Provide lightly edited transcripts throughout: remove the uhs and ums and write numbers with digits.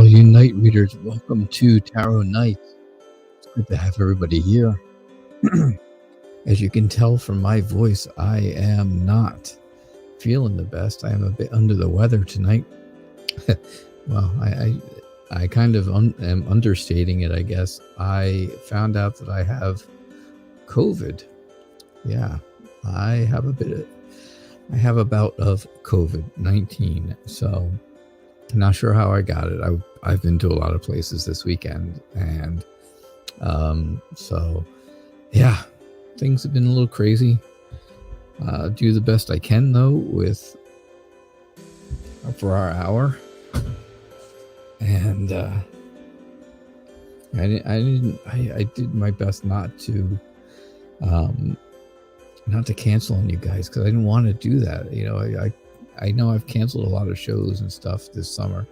you night readers, welcome to Tarot Night. It's good to have everybody here. As you can tell from my voice, I am not feeling the best. I am a bit under the weather tonight. Well, I kind of am understating it, I guess. I found out that I have COVID. Yeah, I have a bout of COVID-19. So not sure how I got it. I've been to a lot of places this weekend, and so yeah, things have been a little crazy. Do the best I can though for our hour, and I did my best not to cancel on you guys, because I didn't want to do that. You know, I know I've canceled a lot of shows and stuff this summer,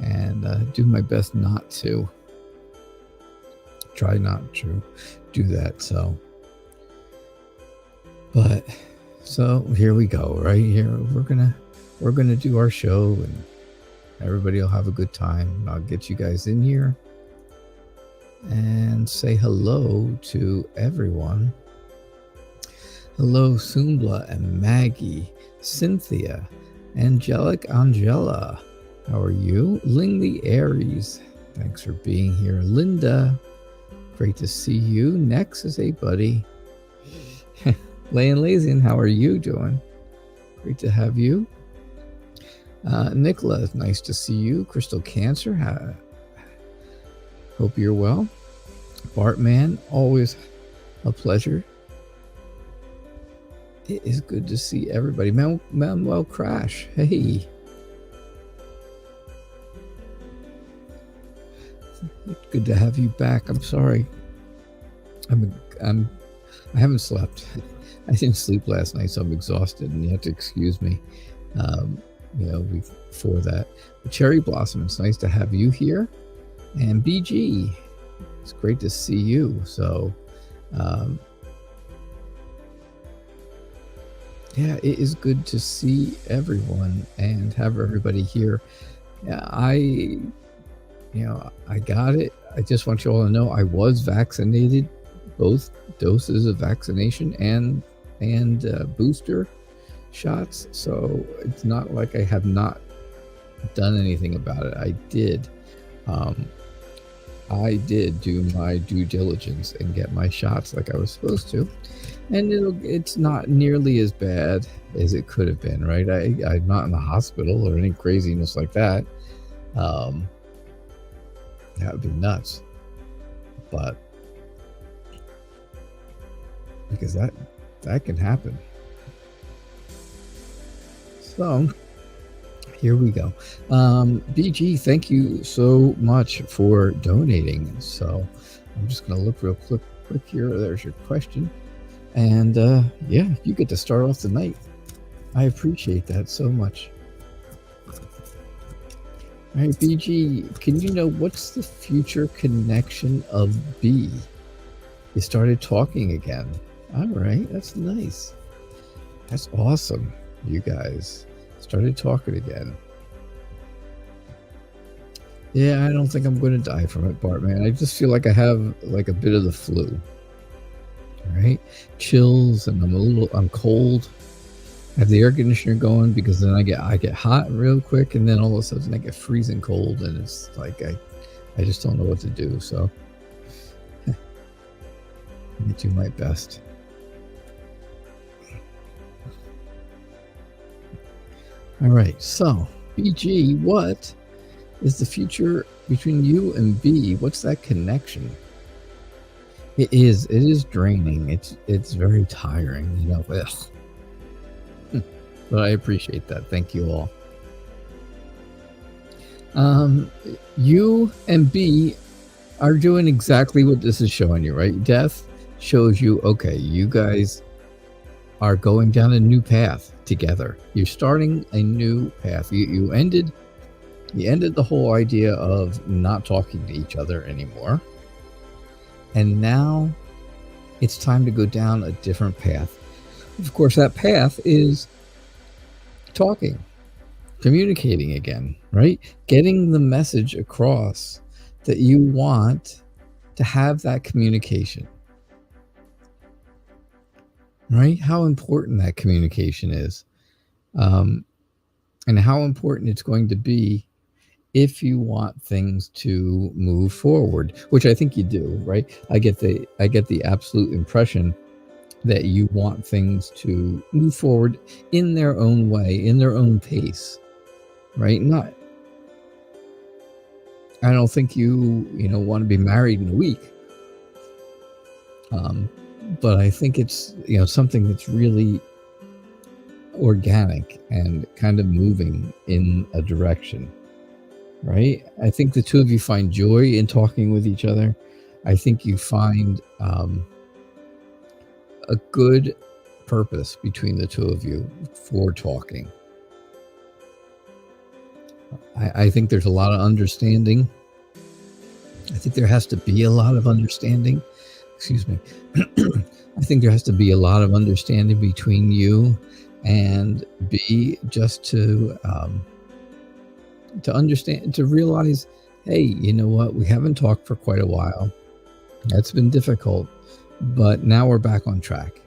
and do my best not to. Try not to do that. So here we go. Right here, we're gonna do our show, and everybody will have a good time. I'll get you guys in here and say hello to everyone. Hello, Sumbla and Maggie, Cynthia, Angela. How are you? Ling the Aries, thanks for being here. Linda, great to see you. Next is a buddy. Lay and Lazian, how are you doing? Great to have you. Nicola, nice to see you. Crystal Cancer, hope you're well. Bartman, always a pleasure. It is good to see everybody. Manuel Crash, hey. Good to have you back. I'm sorry. I haven't slept. I didn't sleep last night, so I'm exhausted, and you have to excuse me. Before that. But Cherry Blossom, it's nice to have you here. And BG, it's great to see you. So, yeah, it is good to see everyone and have everybody here. Yeah, I got it. I just want you all to know I was vaccinated, both doses of vaccination and booster shots. So it's not like I have not done anything about it. I did do my due diligence and get my shots like I was supposed to, and it's not nearly as bad as it could have been, right? I'm not in the hospital or any craziness like that. That would be nuts, but because that can happen. So here we go. BG, thank you so much for donating. So I'm just going to look real quick here. There's your question. And yeah, you get to start off the night. I appreciate that so much. All right, BG, can you know what's the future connection of B? You started talking again. All right, that's nice. That's awesome. You guys started talking again. Yeah, I don't think I'm going to die from it, Bartman. I just feel like I have like a bit of the flu. All right, chills, and I'm cold. I have the air conditioner going because then I get hot real quick, and then all of a sudden I get freezing cold, and it's like I just don't know what to do. So I do my best. All right, so BG, what is the future between you and B? What's that connection? It is draining. It's very tiring, you know. Ugh. But I appreciate that. Thank you all. You and B are doing exactly what this is showing you, right? Death shows you, okay, you guys are going down a new path together. You're starting a new path. You ended the whole idea of not talking to each other anymore. And now it's time to go down a different path. Of course, that path is talking. communicating again, right? Getting the message across that you want to have that communication, right? How important that communication is, and how important it's going to be if you want things to move forward, which I think you do, right? I get the absolute impression that you want things to move forward in their own way, in their own pace, right? I don't think you want to be married in a week. But I think it's, something that's really organic and kind of moving in a direction, right? I think the two of you find joy in talking with each other. I think you find a good purpose between the two of you for talking. I think there's a lot of understanding. I think there has to be a lot of understanding. Excuse me. I think there has to be a lot of understanding between you and B, just to understand, to realize, hey, you know what? We haven't talked for quite a while. That's been difficult, but now we're back on track,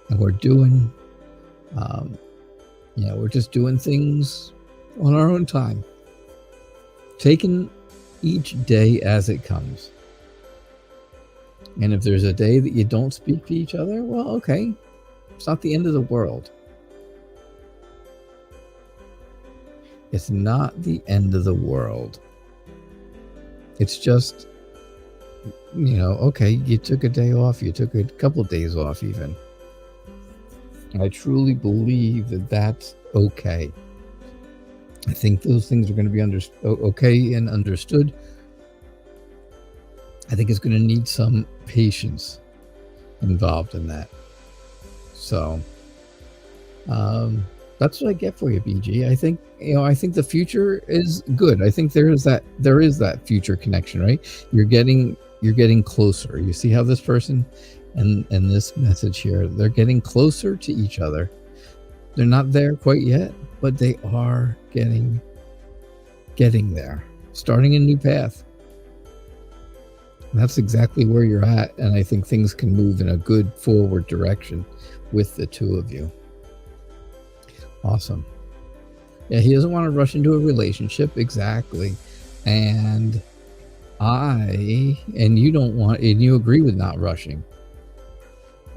and we're doing, we're just doing things on our own time, taking each day as it comes. And if there's a day that you don't speak to each other, well, okay, it's not the end of the world. It's not the end of the world. It's just, okay, you took a day off, you took a couple of days off even. I truly believe that that's okay. I think those things are going to be okay and understood. I think it's going to need some patience involved in that. So, that's what I get for you, BG. I think, I think the future is good. I think there is that future connection, right? You're getting closer. You see how this person and this message here, they're getting closer to each other. They're not there quite yet, but they are getting there, starting a new path. And that's exactly where you're at, and I think things can move in a good forward direction with the two of you. Awesome. Yeah, he doesn't want to rush into a relationship, exactly. And you don't want, and you agree with not rushing.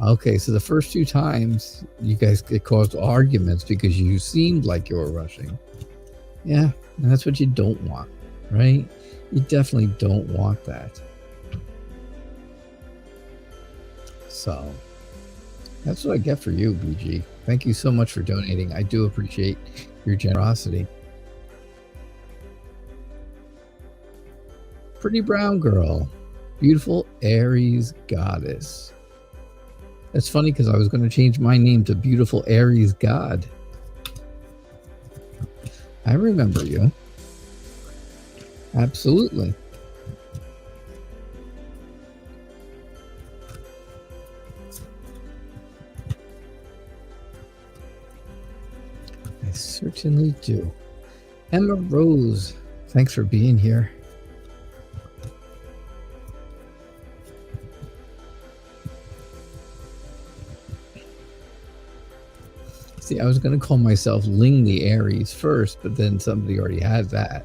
Okay, so the first two times you guys caused arguments because you seemed like you were rushing. Yeah, and that's what you don't want, right? You definitely don't want that. So that's what I get for you, BG. Thank you so much for donating. I do appreciate your generosity. Pretty brown girl. Beautiful Aries goddess. That's funny because I was going to change my name to Beautiful Aries God. I remember you. Absolutely. I certainly do. Emma Rose, thanks for being here. See, I was going to call myself Ling the Aries first, but then somebody already had that.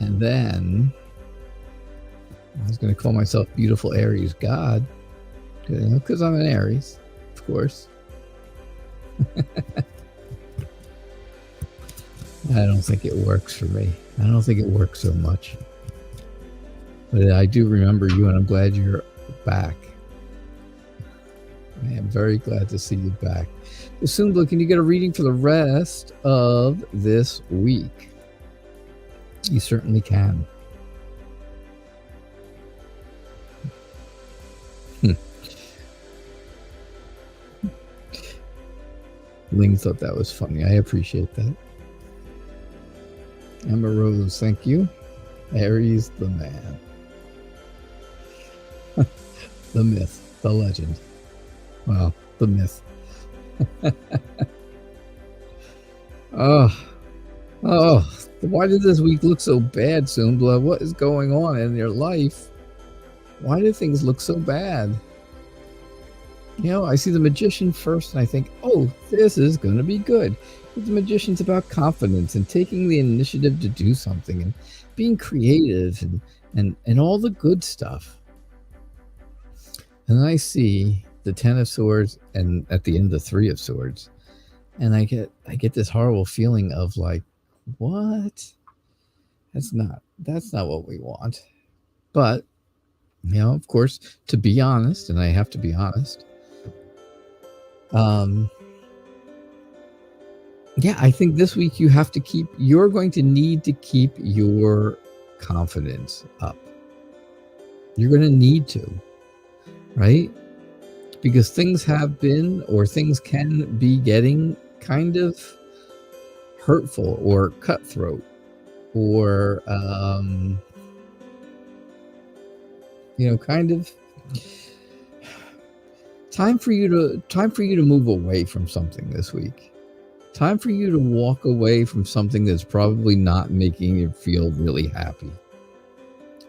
And then I was going to call myself Beautiful Aries God, because I'm an Aries, of course. I don't think it works for me. I don't think it works so much. But I do remember you, and I'm glad you're back. I am very glad to see you back. Assumed, can you get a reading for the rest of this week? You certainly can. Ling thought that was funny. I appreciate that. Emma Rose, thank you. Aries the man. The myth, the legend. Well, the myth. Oh, oh, why did this week look so bad, Sumbla? What is going on in your life? Why do things look so bad? You know, I see the Magician first and I think, oh, this is going to be good. But the Magician's about confidence and taking the initiative to do something and being creative and all the good stuff. And then I see the Ten of Swords and at the end the Three of Swords. And I get this horrible feeling of like, what? That's not what we want. But, you know, of course, to be honest, and I have to be honest, yeah, I think this week you're going to need to keep your confidence up. You're going to need to, right? Because things have been, or things can be getting kind of hurtful or cutthroat or, you know, kind of time for you to move away from something this week. Time for you to walk away from something that's probably not making you feel really happy.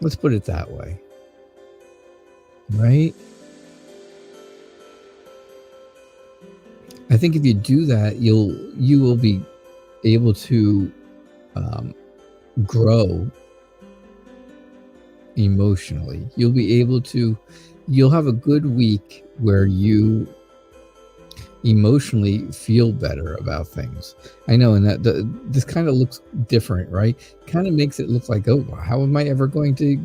Let's put it that way. Right? I think if you do that, you will be able to grow emotionally. You'll have a good week where you emotionally feel better about things. I know, and this kind of looks different, right? Kind of makes it look like, oh, how am I ever going to,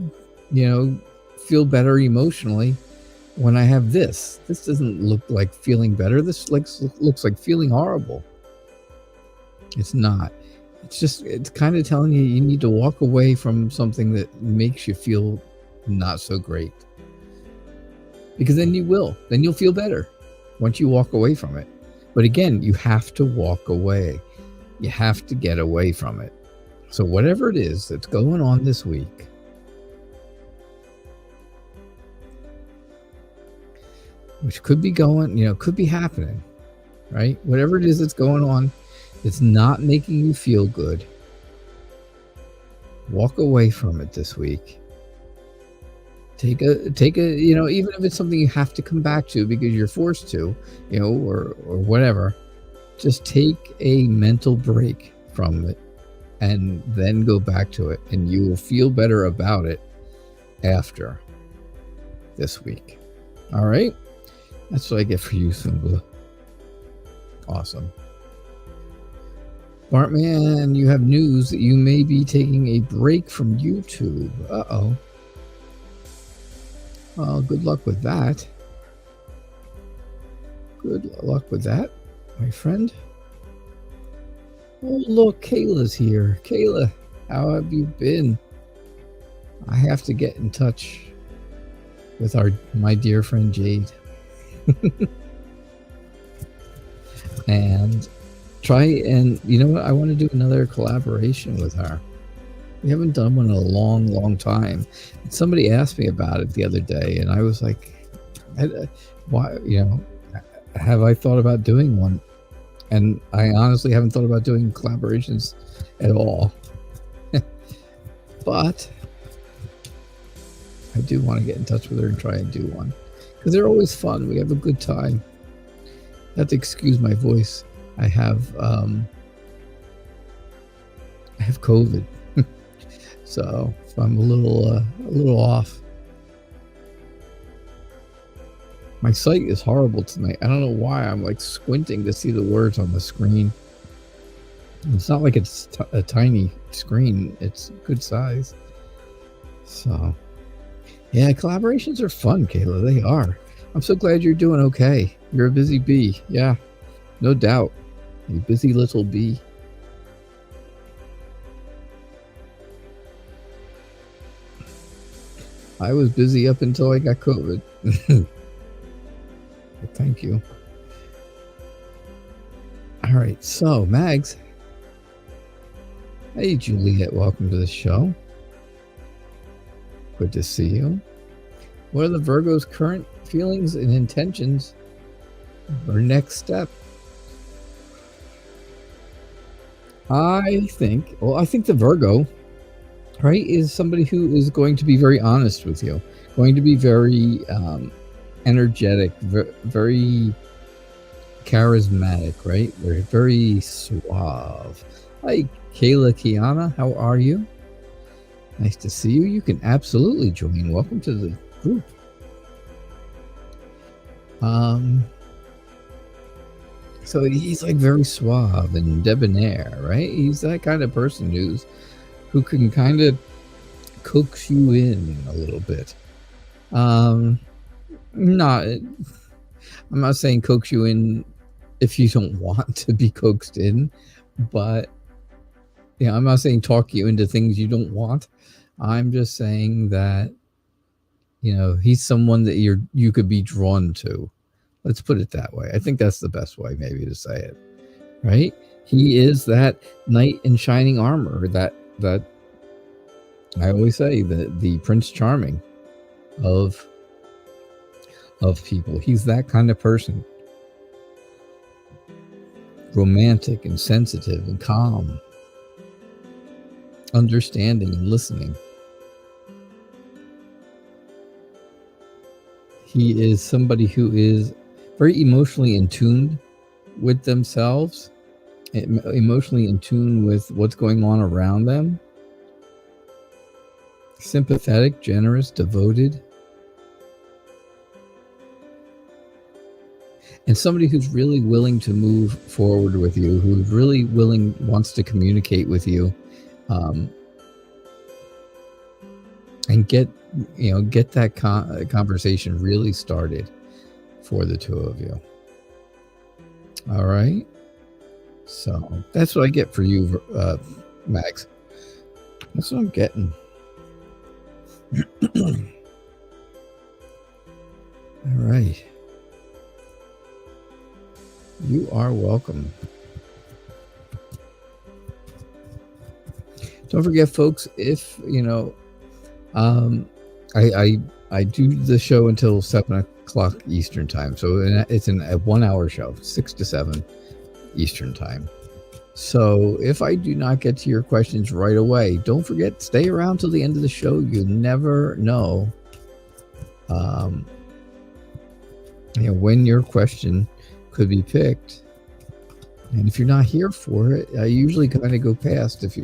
you know, feel better emotionally when I have this? This doesn't look like feeling better. This looks like feeling horrible. It's not. It's kind of telling you need to walk away from something that makes you feel not so great. Because then you'll feel better once you walk away from it. But again, you have to walk away. You have to get away from it. So whatever it is that's going on this week, which could be could be happening, right? Whatever it is that's going on, it's not making you feel good. Walk away from it this week. Take a, you know, even if it's something you have to come back to because you're forced to, you know, or whatever, just take a mental break from it and then go back to it, and you will feel better about it after this week. All right? That's what I get for you, Sumbla. Awesome. Bartman, you have news that you may be taking a break from YouTube. Uh-oh. Well, good luck with that. Good luck with that, my friend. Oh, look, Kayla's here. Kayla, how have you been? I have to get in touch with my dear friend Jade. And you know what? I want to do another collaboration with her. We haven't done one in a long, long time. And somebody asked me about it the other day, and I was like, why, you know, have I thought about doing one? And I honestly haven't thought about doing collaborations at all. But I do want to get in touch with her and try and do one, because they're always fun. We have a good time. You have to excuse my voice. I have COVID. So I'm a little off. My sight is horrible tonight. I don't know why. I'm like squinting to see the words on the screen. It's not like it's a tiny screen. It's good size. So, yeah, collaborations are fun, Kayla. They are. I'm so glad you're doing okay. You're a busy bee. Yeah, no doubt. You busy little bee. I was busy up until I got COVID. Thank you. All right, so Mags. Hey, Juliet, welcome to the show. Good to see you. What are the Virgo's current feelings and intentions or next step? I think the Virgo, right, is somebody who is going to be very honest with you, going to be very energetic, very charismatic, right? Very, very suave. Hi, Kayla Kiana, how are you? Nice to see you. You can absolutely join. Welcome to the group. So he's like very suave and debonair, right? He's that kind of person who can kind of coax you in a little bit. I'm not saying coax you in if you don't want to be coaxed in, but I'm not saying talk you into things you don't want. I'm just saying that he's someone that you could be drawn to. Let's put it that way. I think that's the best way maybe to say it, right? He is that knight in shining armor, that I always say, the Prince Charming of people. He's that kind of person. Romantic and sensitive and calm. Understanding and listening. He is somebody who is very emotionally in tune with themselves, emotionally in tune with what's going on around them. Sympathetic, generous, devoted. And somebody who's really willing to move forward with you, who's really wants to communicate with you, and get that conversation really started for the two of you. All right. So that's what I get for you, Max. That's what I'm getting. All right. You are welcome. Don't forget, folks, if I do the show until 7 o'clock Eastern time. So it's a 1 hour show, 6 to 7 Eastern time. So if I do not get to your questions right away, don't forget, stay around till the end of the show. You never know when your question could be picked. And if you're not here for it, I usually kind of go past it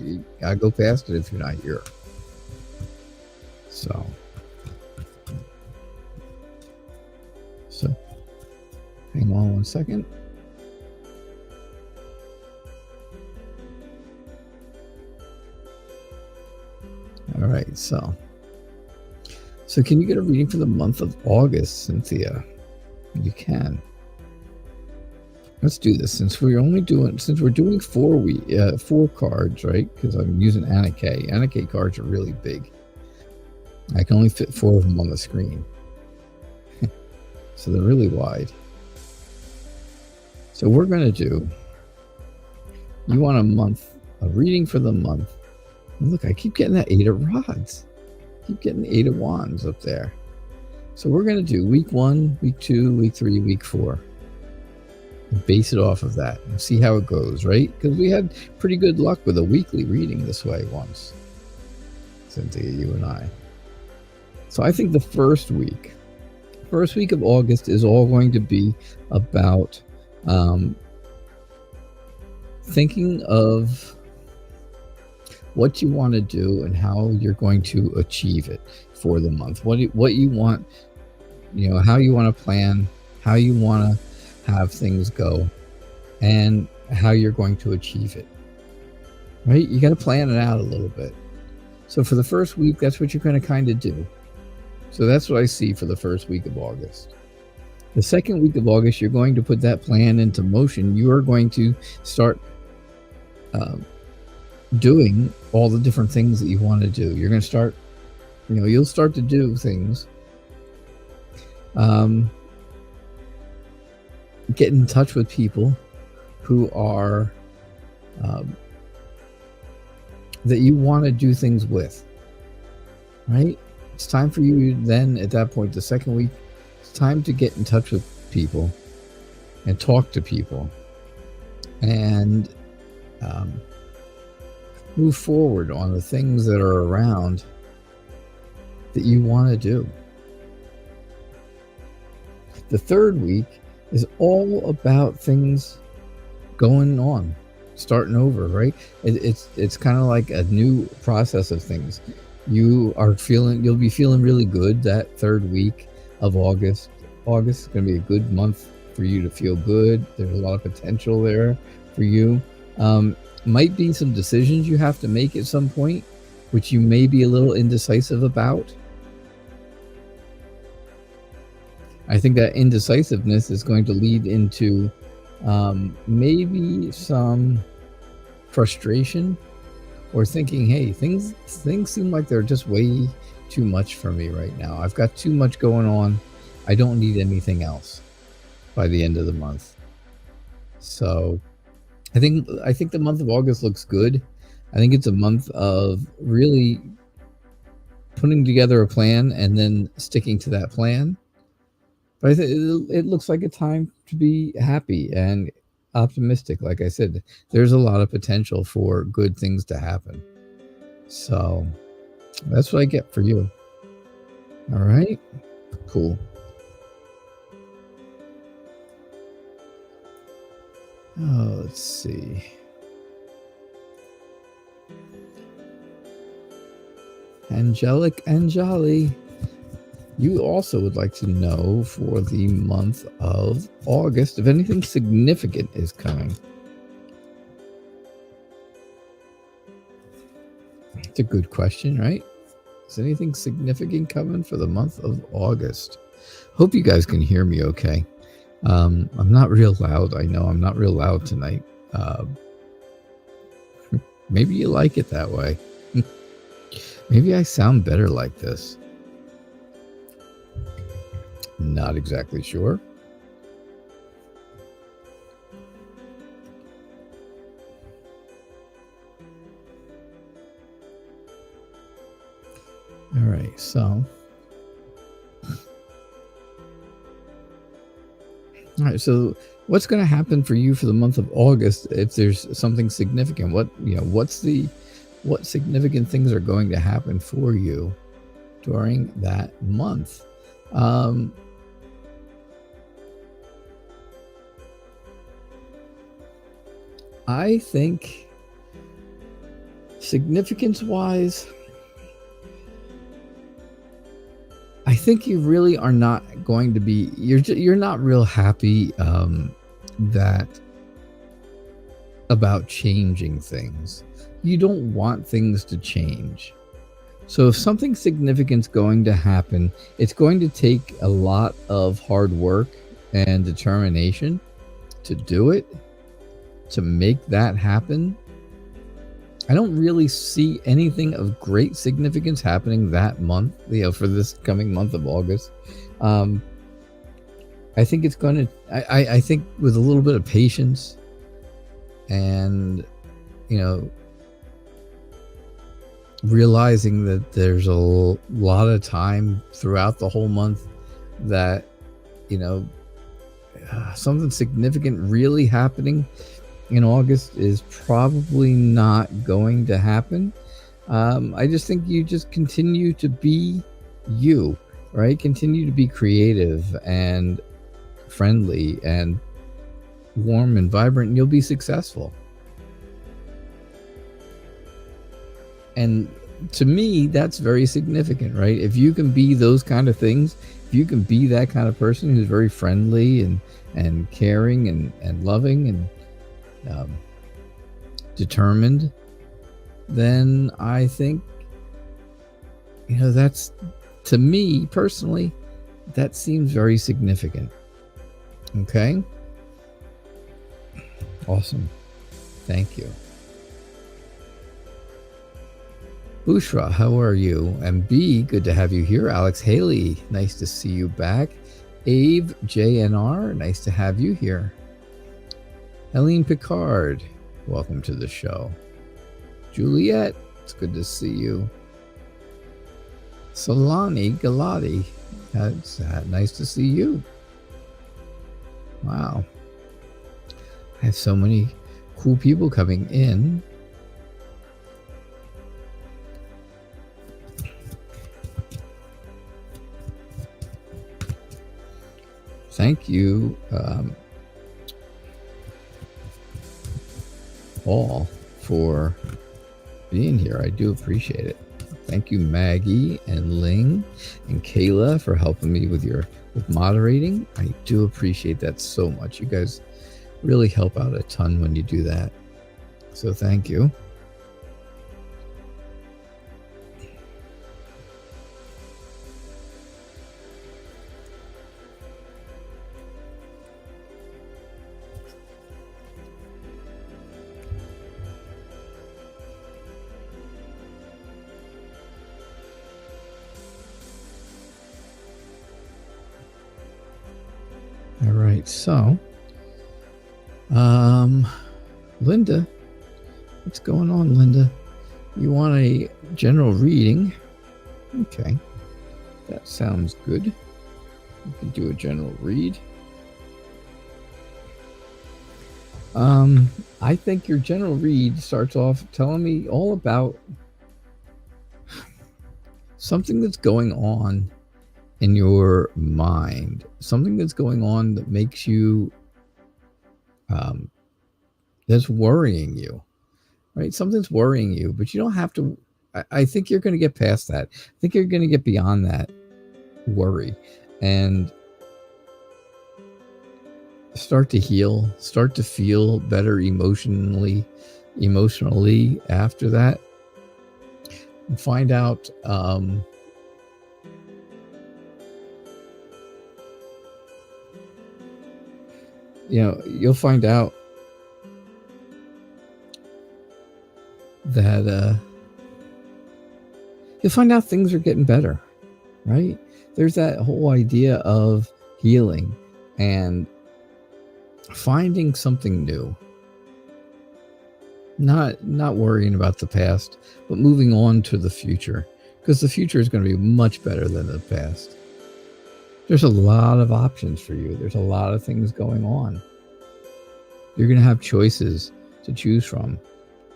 if you're not here. So hang on 1 second. All right, so can you get a reading for the month of August, Cynthia? You can. Let's do this since we're doing 4 cards, right? Because I'm using Anna.K. Anna.K cards are really big. I can only fit 4 of them on the screen. So they're really wide. So we're going to do, you want a reading for the month. And look, I keep getting that 8 of rods. Keep getting 8 of wands up there. So we're going to do week 1, week 2, week 3, week 4. And base it off of that and see how it goes, right? Because we had pretty good luck with a weekly reading this way once. Cynthia, you and I. So I think the first week of August is all going to be about thinking of what you want to do and how you're going to achieve it for the month. What you want, how you want to plan, how you want to have things go, and how you're going to achieve it. Right? You got to plan it out a little bit. So for the first week, that's what you're going to kind of do. So that's what I see for the first week of August. The second week of August, you're going to put that plan into motion. You are going to start doing all the different things that you want to do. You're going to start, you'll start to do things. Get in touch with people who are that you want to do things with, right? It's time for you then, at that point, the second week, it's time to get in touch with people and talk to people and move forward on the things that are around that you want to do. The third week is all about things going on, starting over, right? It's kind of like a new process of things. You'll be feeling really good that third week of August. August is going to be a good month for you to feel good. There's a lot of potential there for you. Might be some decisions you have to make at some point, which you may be a little indecisive about. I think that indecisiveness is going to lead into maybe some frustration, or thinking, hey, things seem like they're just way too much for me right now. I've got too much going on. I don't need anything else by the end of the month. So I think the month of August looks good. I think it's a month of really putting together a plan and then sticking to that plan. But I think it looks like a time to be happy and optimistic. Like I said, there's a lot of potential for good things to happen. So that's what I get for you. All right, cool. Oh, let's see. Angelic Angeli, you also would like to know for the month of August if anything significant is coming. It's a good question, right? Is anything significant coming for the month of August? Hope you guys can hear me okay. I'm not real loud. I know I'm not real loud tonight. Maybe you like it that way. Maybe I sound better like this. Not exactly sure. All right, so. All right, so what's going to happen for you for the month of August if there's something significant? What significant things are going to happen for you during that month? I think significance-wise, I think you really are not going to be, you're not real happy about changing things. You don't want things to change. So if something significant's going to happen, it's going to take a lot of hard work and determination to do it, to make that happen. I don't really see anything of great significance happening that month, for this coming month of August. I think it's going to, I think with a little bit of patience and, realizing that there's a lot of time throughout the whole month that, something significant really happening in August is probably not going to happen. I just think you just continue to be you, right? Continue to be creative and friendly and warm and vibrant, and you'll be successful. And to me, that's very significant, right? If you can be those kind of things, if you can be that kind of person who's very friendly and caring and loving and determined, then I think, that's, to me personally, that seems very significant. Okay? Awesome. Thank you. Bushra, how are you? And B, good to have you here. Alex Haley, nice to see you back. Ave JNR, nice to have you here. Helene Picard, welcome to the show. Juliet, it's good to see you. Solani Galati, that's nice to see you. Wow. I have so many cool people coming in. thank you, all, for being here. I do appreciate it. Thank you, Maggie and Ling and Kayla, for helping me with moderating. I do appreciate that so much. You guys really help out a ton when you do that. So thank you. All right, so Linda, what's going on, Linda? You want a general reading? Okay, that sounds good. You can do a general read. I think your general read starts off telling me all about something that's going on in your mind, something that's going on that makes you, that's worrying you, right? Something's worrying you, but you don't have to. I think you're going to get past that. I think you're going to get beyond that worry and start to heal, start to feel better emotionally after that, and find out, you'll find out that you'll find out things are getting better, right? There's that whole idea of healing and finding something new. Not worrying about the past, but moving on to the future, because the future is going to be much better than the past. There's a lot of options for you. There's a lot of things going on. You're going to have choices to choose from.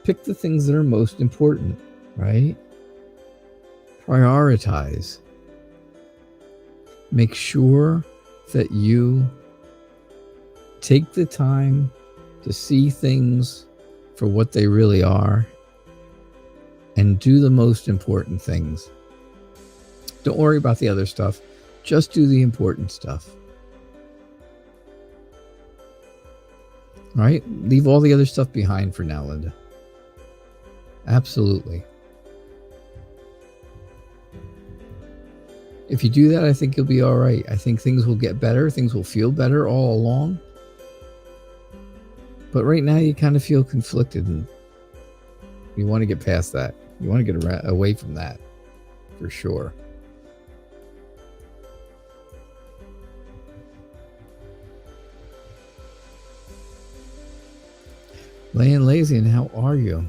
Pick the things that are most important, right? Prioritize. Make sure that you take the time to see things for what they really are and do the most important things. Don't worry about the other stuff. Just do the important stuff. All right? Leave all the other stuff behind for now, Linda. Absolutely. If you do that, I think you'll be all right. I think things will get better. Things will feel better all along. But right now, you kind of feel conflicted, and you want to get past that. You want to get away from that, for sure. Laying lazy, and how are you?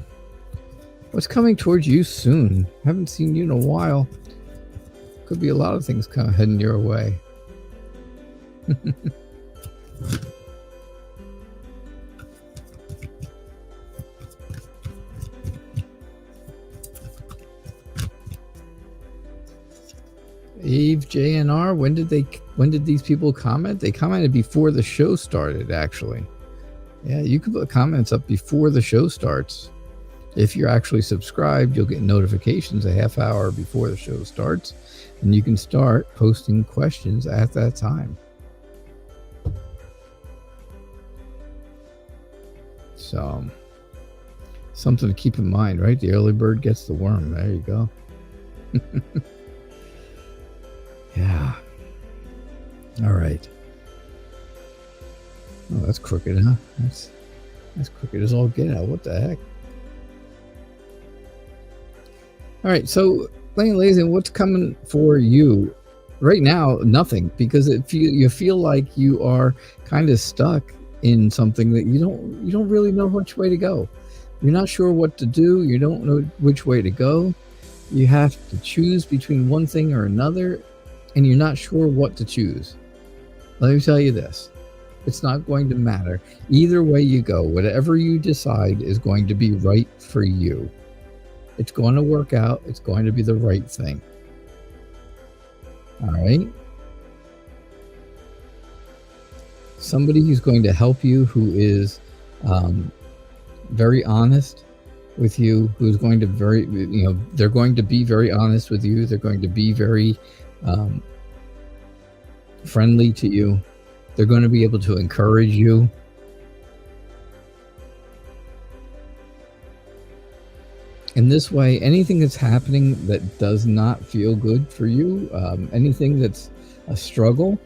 What's coming towards you soon? Haven't seen you in a while. Could be a lot of things kind of heading your way. Eve JNR, when did these people comment? They commented before the show started, actually. Yeah, you can put comments up before the show starts. If you're actually subscribed, you'll get notifications a half hour before the show starts, and you can start posting questions at that time. So, something to keep in mind, right? The early bird gets the worm. There you go. Yeah. All right. Oh, that's crooked, huh? That's crooked as all get out. What the heck? All right. So, Laying Lazy, what's coming for you right now? Nothing, because if you feel like you are kind of stuck in something that you don't really know which way to go. You're not sure what to do. You don't know which way to go. You have to choose between one thing or another, and you're not sure what to choose. Let me tell you this. It's not going to matter. Either way you go, whatever you decide is going to be right for you. It's going to work out. It's going to be the right thing. All right? somebody who's going to help you, who is very honest with you, who's going to they're going to be very honest with you. They're going to be very friendly to you. They're going to be able to encourage you. In this way, anything that's happening that does not feel good for you, anything that's a struggle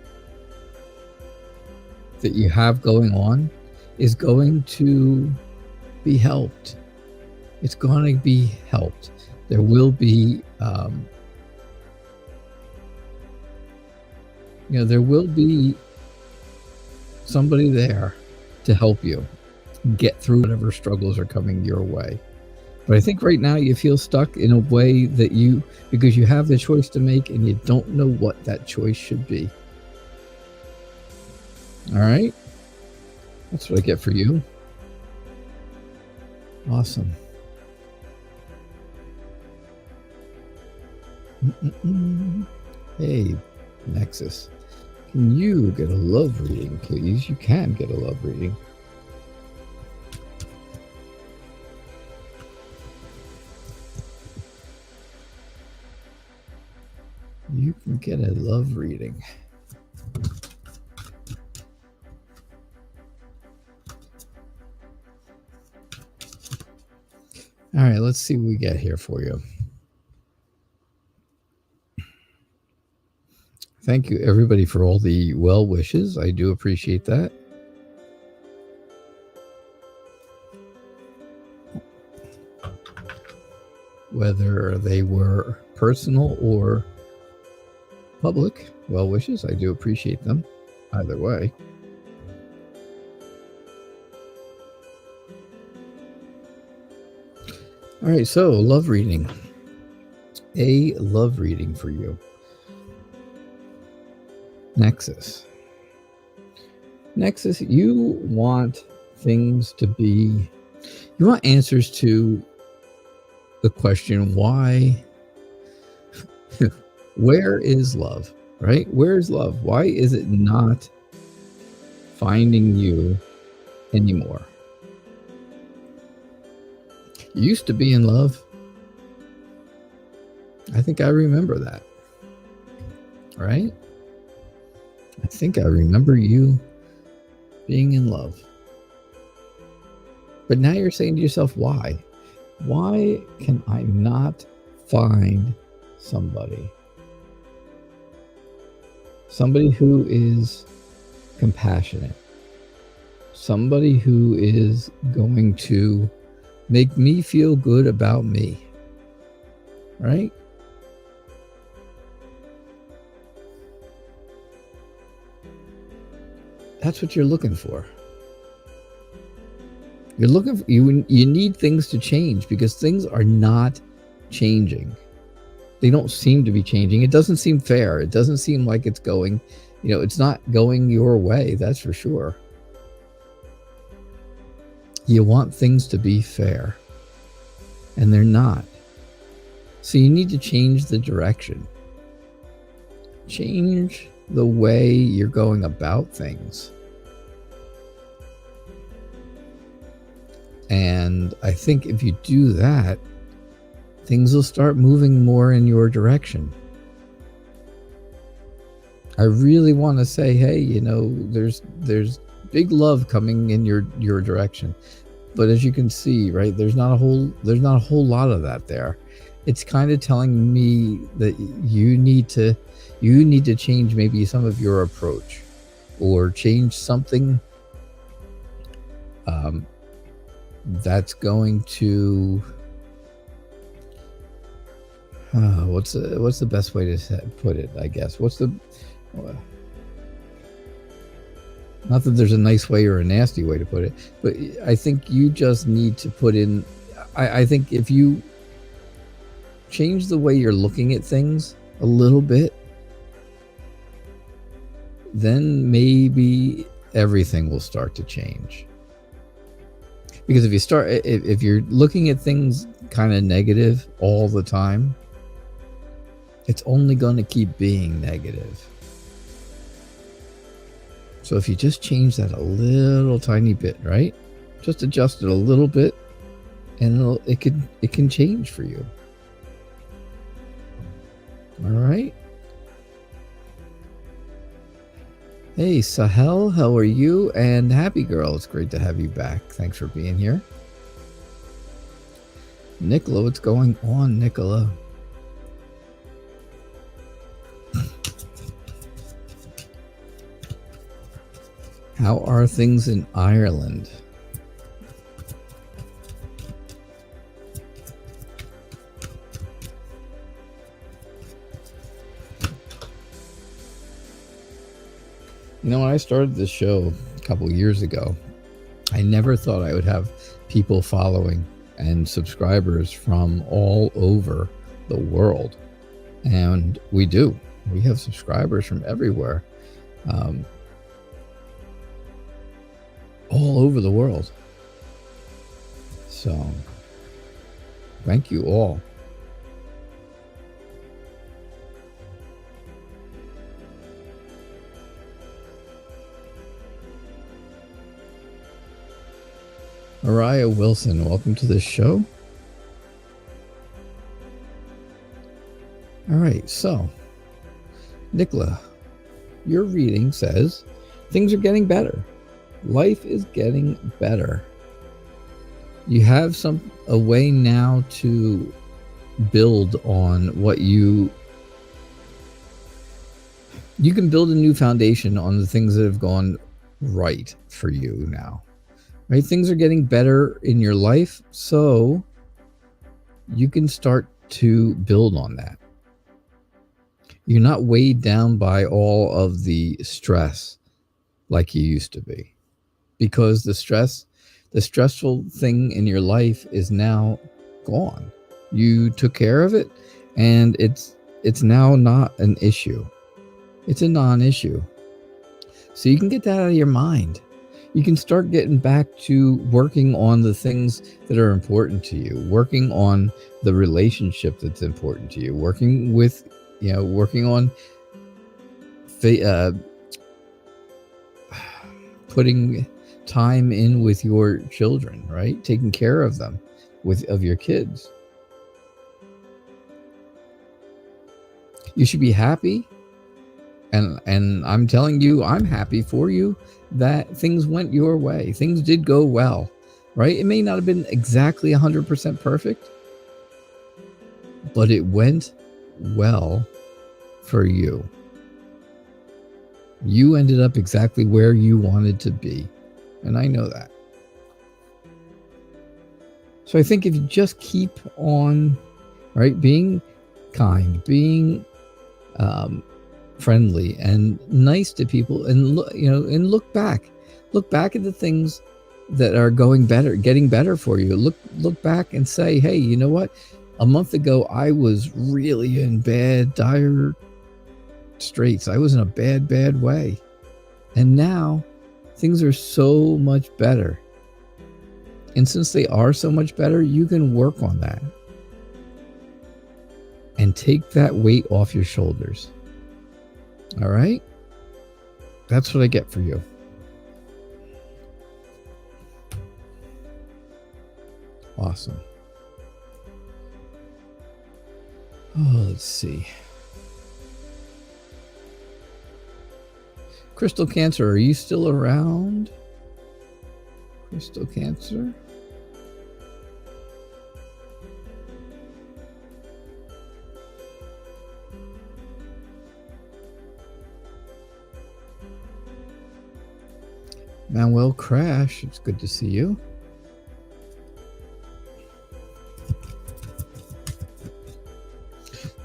that you have going on, is going to be helped. It's going to be helped. There will be, there will be somebody there to help you get through whatever struggles are coming your way. But I think right now you feel stuck in a way that because you have the choice to make and you don't know what that choice should be. All right. That's what I get for you. Awesome. Hey, Nexus. Can you get a love reading, please? You can get a love reading. You can get a love reading. All right, let's see what we get here for you. Thank you, everybody, for all the well wishes. I do appreciate that. Whether they were personal or public well wishes, I do appreciate them either way. All right, so love reading. A love reading for you. Nexus. Nexus, you want things to be, you want answers to the question, why, where is love, right? Where is love? Why is it not finding you anymore? You used to be in love. I think I remember that, right? I think I remember you being in love. But now you're saying to yourself, why? Why can I not find somebody? Somebody who is compassionate. Somebody who is going to make me feel good about me. Right? That's what you're looking for. You're looking for, you need things to change, because things are not changing. They don't seem to be changing. It doesn't seem fair. It doesn't seem like it's going, it's not going your way. That's for sure. You want things to be fair, and they're not. So you need to change the direction. Change the way you're going about things. And I think if you do that, things will start moving more in your direction. I really want to say, hey, there's big love coming in your direction. But as you can see, right, there's not a whole lot of that there. It's kind of telling me that you need to change maybe some of your approach, or change something that's going to what's the best way to put it, I guess. Not that there's a nice way or a nasty way to put it, but I think you just need to put in, I think if you change the way you're looking at things a little bit, then maybe everything will start to change. Because if you're looking at things kind of negative all the time, it's only going to keep being negative. So if you just change that a little tiny bit, right? Just adjust it a little bit, and it can change for you. All right. Hey, Sahel, how are you? And Happy Girl, it's great to have you back. Thanks for being here. Nicola, what's going on, Nicola? How are things in Ireland? You know, when I started this show a couple years ago, I never thought I would have people following and subscribers from all over the world. And we do. We have subscribers from everywhere. All over the world. So, thank you all. Mariah Wilson, welcome to the show. All right, so, Nicola, your reading says things are getting better. Life is getting better. You have a way now to build on what you can build a new foundation on the things that have gone right for you now. Right? Things are getting better in your life, so you can start to build on that. You're not weighed down by all of the stress like you used to be. Because the stressful thing in your life is now gone. You took care of it, and it's now not an issue. It's a non-issue. So you can get that out of your mind. You can start getting back to working on the things that are important to you, working on the relationship that's important to you, working on putting time in with your children, right? Taking care of them, of your kids. You should be happy, and I'm telling you, I'm happy for you that things went your way. Things did go well, right? It may not have been exactly 100% perfect, but it went well for you. You ended up exactly where you wanted to be. And I know that. So I think if you just keep on, right, being kind, being friendly and nice to people, and look back at the things that are going better, getting better for you. Look back and say, hey, you know what? A month ago, I was really in dire straits. I was in a bad way. And now things are so much better. And since they are so much better, you can work on that and take that weight off your shoulders. All right? That's what I get for you. Awesome. Oh, let's see. Crystal Cancer, are you still around? Crystal Cancer? Manuel Crash, it's good to see you.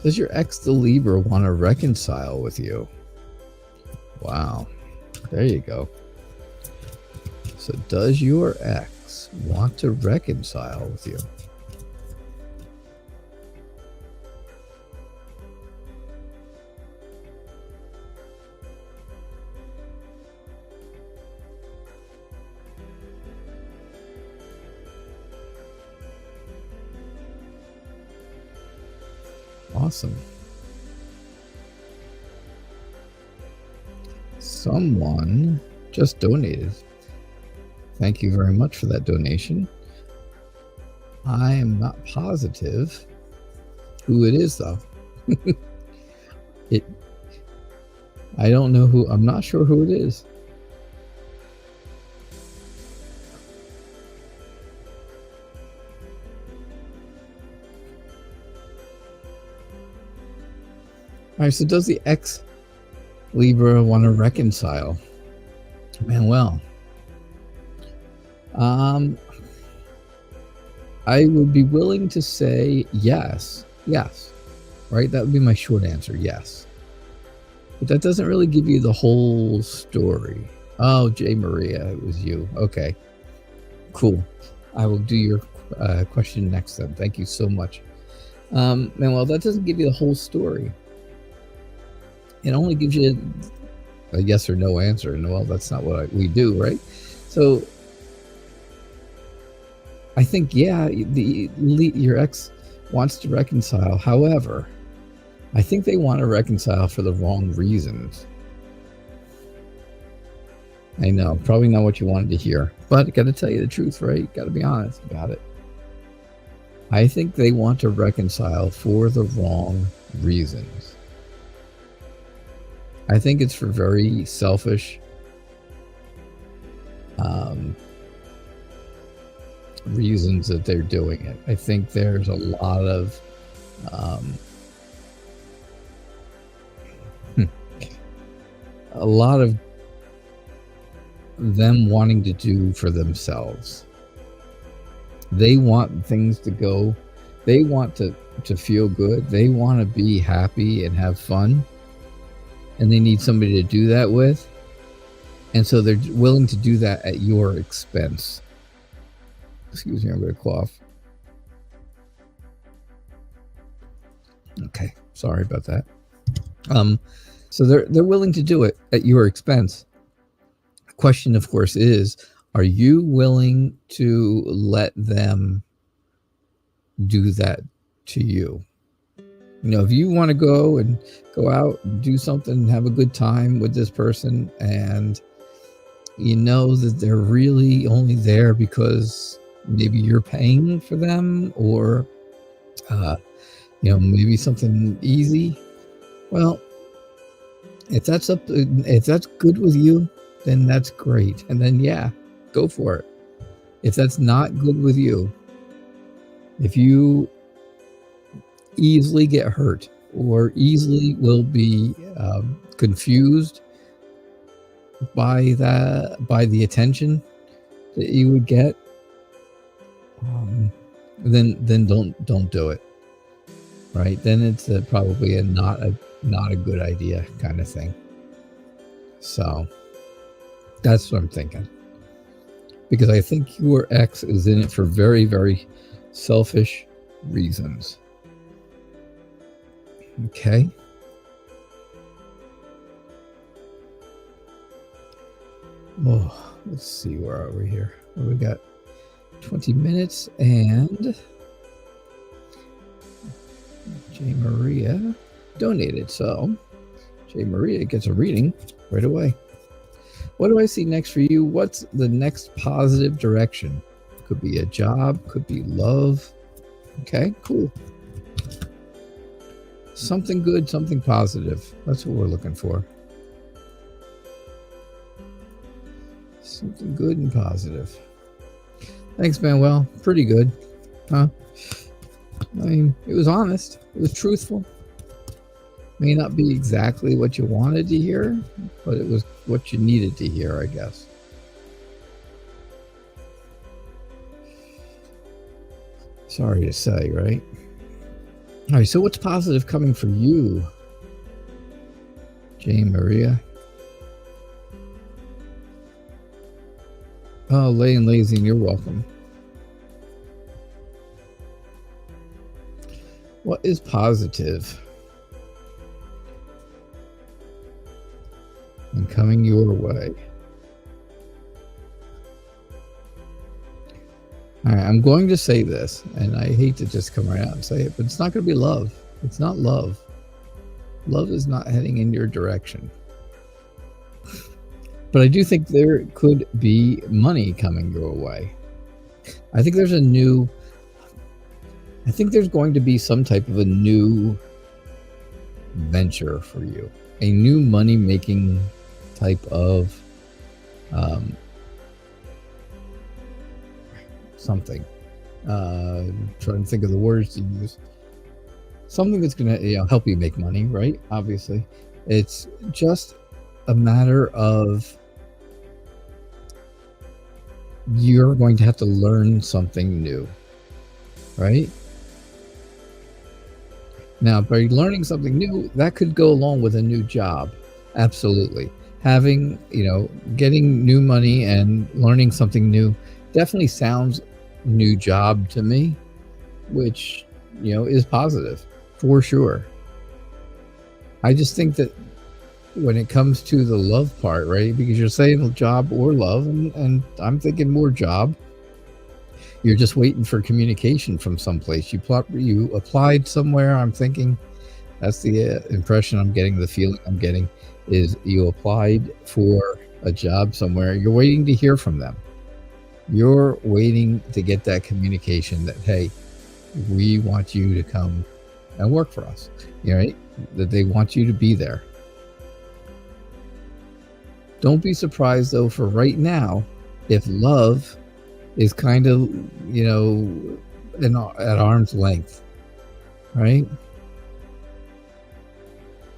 Does your ex, the Libra, want to reconcile with you? Wow. There you go. So does your ex want to reconcile with you? Awesome. Someone just donated. Thank you very much for that donation. I am not positive who it is, though. I don't know who. I'm not sure who it is. All right, so does the ex-Libra want to reconcile? Manuel. I would be willing to say yes. Yes. Right? That would be my short answer. Yes. But that doesn't really give you the whole story. Oh, J. Maria, it was you. Okay. Cool. I will do your question next then. Thank you so much. Manuel, that doesn't give you the whole story. It only gives you a yes or no answer. And well, that's not what we do, right? So I think, yeah, your ex wants to reconcile. However, I think they want to reconcile for the wrong reasons. I know, probably not what you wanted to hear, but I got to tell you the truth, right? Got to be honest about it. I think they want to reconcile for the wrong reasons. I think it's for very selfish reasons that they're doing it. I think there's a lot of them wanting to do for themselves. They want things to go. They want to feel good. They want to be happy and have fun. And they need somebody to do that with. And so they're willing to do that at your expense. Excuse me, I'm going to cough. Okay, sorry about that. So they're willing to do it at your expense. The question, of course, is, are you willing to let them do that to you? You know, if you want to go out and do something and have a good time with this person, and you know that they're really only there because maybe you're paying for them, or maybe something easy. Well, if that's good with you, then that's great. And then, yeah, go for it. If that's not good with you, if you easily get hurt or easily will be confused by the attention that you would get, then don't do it. Right? Then it's probably not a good idea kind of thing. So that's what I'm thinking. Because I think your ex is in it for very, very selfish reasons. Okay. Oh, let's see, where are we here? Well, we got 20 minutes, and J. Maria donated, so J. Maria gets a reading right away. What do I see next for you? What's the next positive direction? Could be a job, could be love. Okay, cool. Something good, something positive. That's what we're looking for. Something good and positive. Thanks, Manuel. Pretty good, huh? I mean, it was honest. It was truthful. May not be exactly what you wanted to hear, but it was what you needed to hear, I guess. Sorry to say, right? All right, so what's positive coming for you, Jane Maria? Oh, Lay and Lazy, you're welcome. What is positive and coming your way? All right, I'm going to say this, and I hate to just come right out and say it, but it's not going to be love. It's not love. Love is not heading in your direction. But I do think there could be money coming your way. I think there's going to be some type of a new venture for you, a new money-making type of something. Trying to think of the words to use. Something that's going to help you make money, right? Obviously, it's just a matter of you're going to have to learn something new, right? Now, by learning something new, that could go along with a new job. Absolutely. Having, getting new money and learning something new definitely sounds new job to me, which, is positive for sure. I just think that when it comes to the love part, right? Because you're saying job or love, and I'm thinking more job. You're just waiting for communication from someplace. You applied somewhere. I'm thinking that's the impression I'm getting. The feeling I'm getting is you applied for a job somewhere. You're waiting to hear from them. You're waiting to get that communication that, hey, we want you to come and work for us, right? That they want you to be there. Don't be surprised, though, for right now, if love is kind of, at arm's length, right?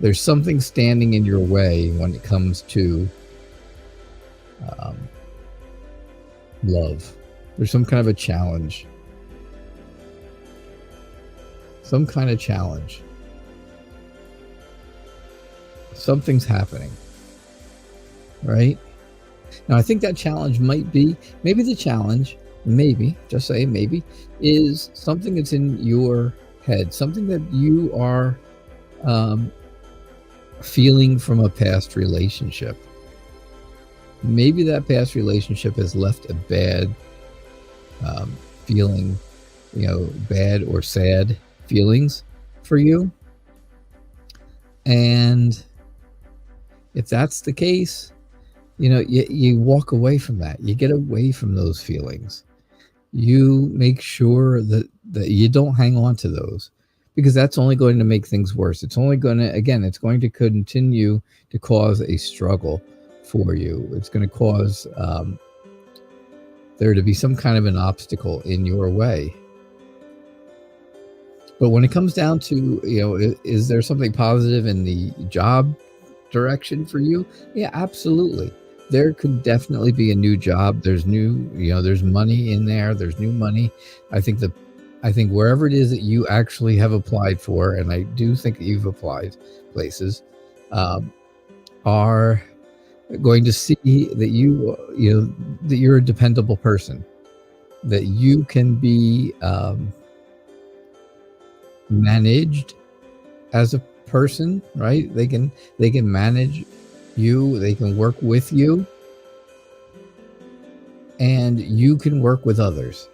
There's something standing in your way when it comes to love. There's some kind of a challenge. Some kind of challenge. Something's happening, right? Now, I think that challenge might be, maybe the challenge, just say maybe, is something that's in your head, something that you are feeling from a past relationship. Maybe that past relationship has left a bad feeling, bad or sad feelings for you. And if that's the case, you walk away from that. You get away from those feelings. You make sure that you don't hang on to those, because that's only going to make things worse. It's only going to, it's going to continue to cause a struggle for you. It's going to cause there to be some kind of an obstacle in your way. But when it comes down to, is there something positive in the job direction for you? Yeah, absolutely. There could definitely be a new job. There's there's money in there. There's new money. I think wherever it is that you actually have applied for, and I do think that you've applied places, are going to see that that you're a dependable person, that you can be managed as a person, right? They can manage you, they can work with you, and you can work with others,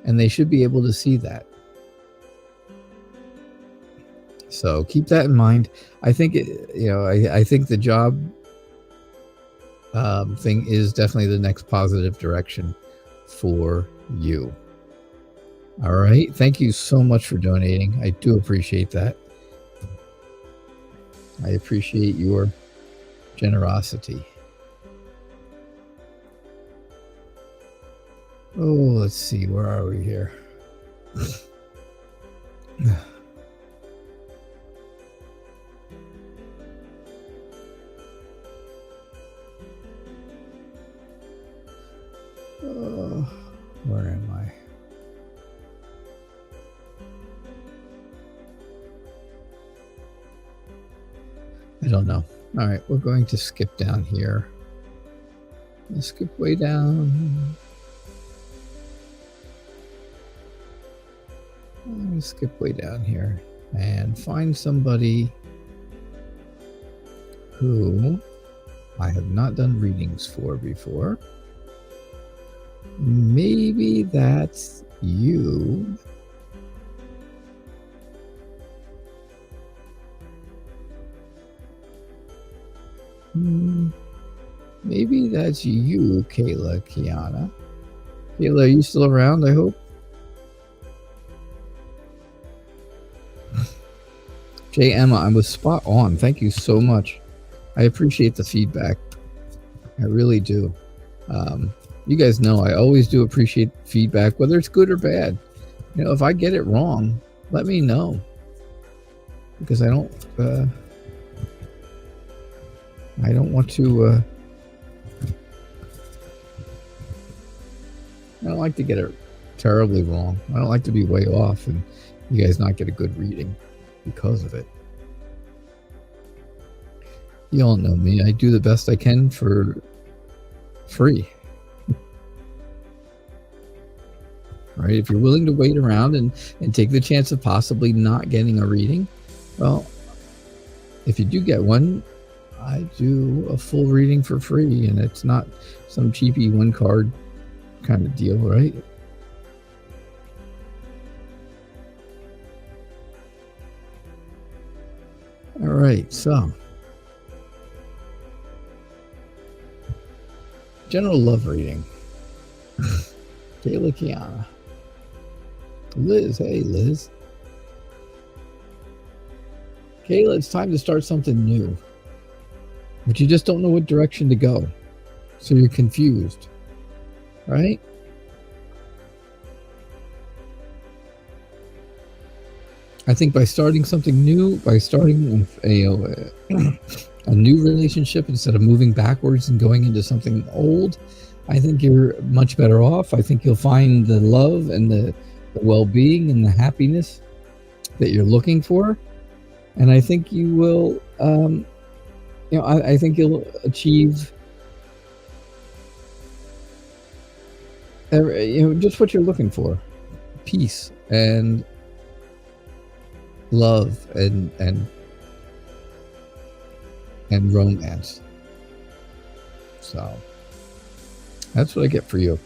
and they should be able to see that. So keep that in mind. I think I think the job thing is definitely the next positive direction for you. All right. Thank you so much for donating. I do appreciate that. I appreciate your generosity. Oh, let's see. Where are we here? Where am I? I don't know. All right, we're going to skip down here. Let's skip way down. I'm going to skip way down here and find somebody who I have not done readings for before. Maybe that's you. Maybe that's you, Kayla Kiana. Kayla, are you still around, I hope? J. Emma, I was spot on. Thank you so much. I appreciate the feedback. I really do. You guys know I always do appreciate feedback, whether it's good or bad. You know, if I get it wrong, let me know. Because I don't want to I don't like to get it terribly wrong. I don't like to be way off and you guys not get a good reading because of it. You all know me. I do the best I can for free. Right? If you're willing to wait around and take the chance of possibly not getting a reading, well, if you do get one, I do a full reading for free, and it's not some cheapy one card kind of deal, right? All right, so general love reading. Kayla Kiana. Liz, hey Liz. Kayla, it's time to start something new. But you just don't know what direction to go. So you're confused. Right? I think by starting something new, by starting a new relationship instead of moving backwards and going into something old, I think you're much better off. I think you'll find the love and the well-being and the happiness that you're looking for. And I think you will, I think you'll achieve, just what you're looking for. Peace and love and romance. So that's what I get for you.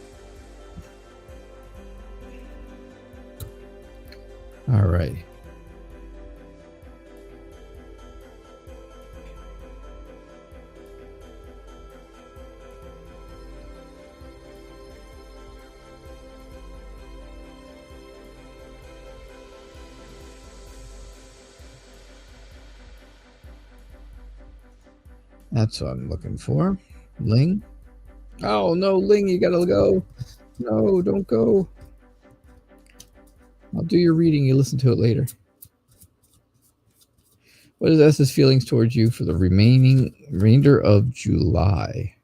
All right. That's what I'm looking for. Ling. Oh, no, Ling, you gotta go. No, don't go. I'll do your reading. You listen to it later. What is S's feelings towards you for the remainder of July?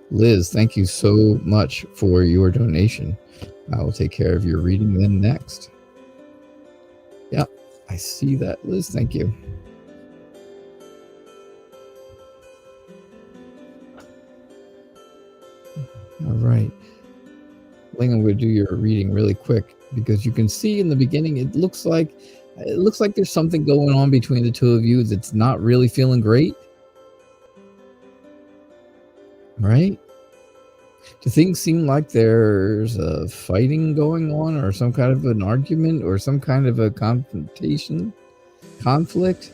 Liz, thank you so much for your donation. I will take care of your reading then next. Yep, I see that, Liz. Thank you. All right. Ling, I'm going to do your reading really quick because you can see in the beginning it looks like there's something going on between the two of you that's not really feeling great. Right? Do things seem like there's a fighting going on or some kind of an argument or some kind of a conflict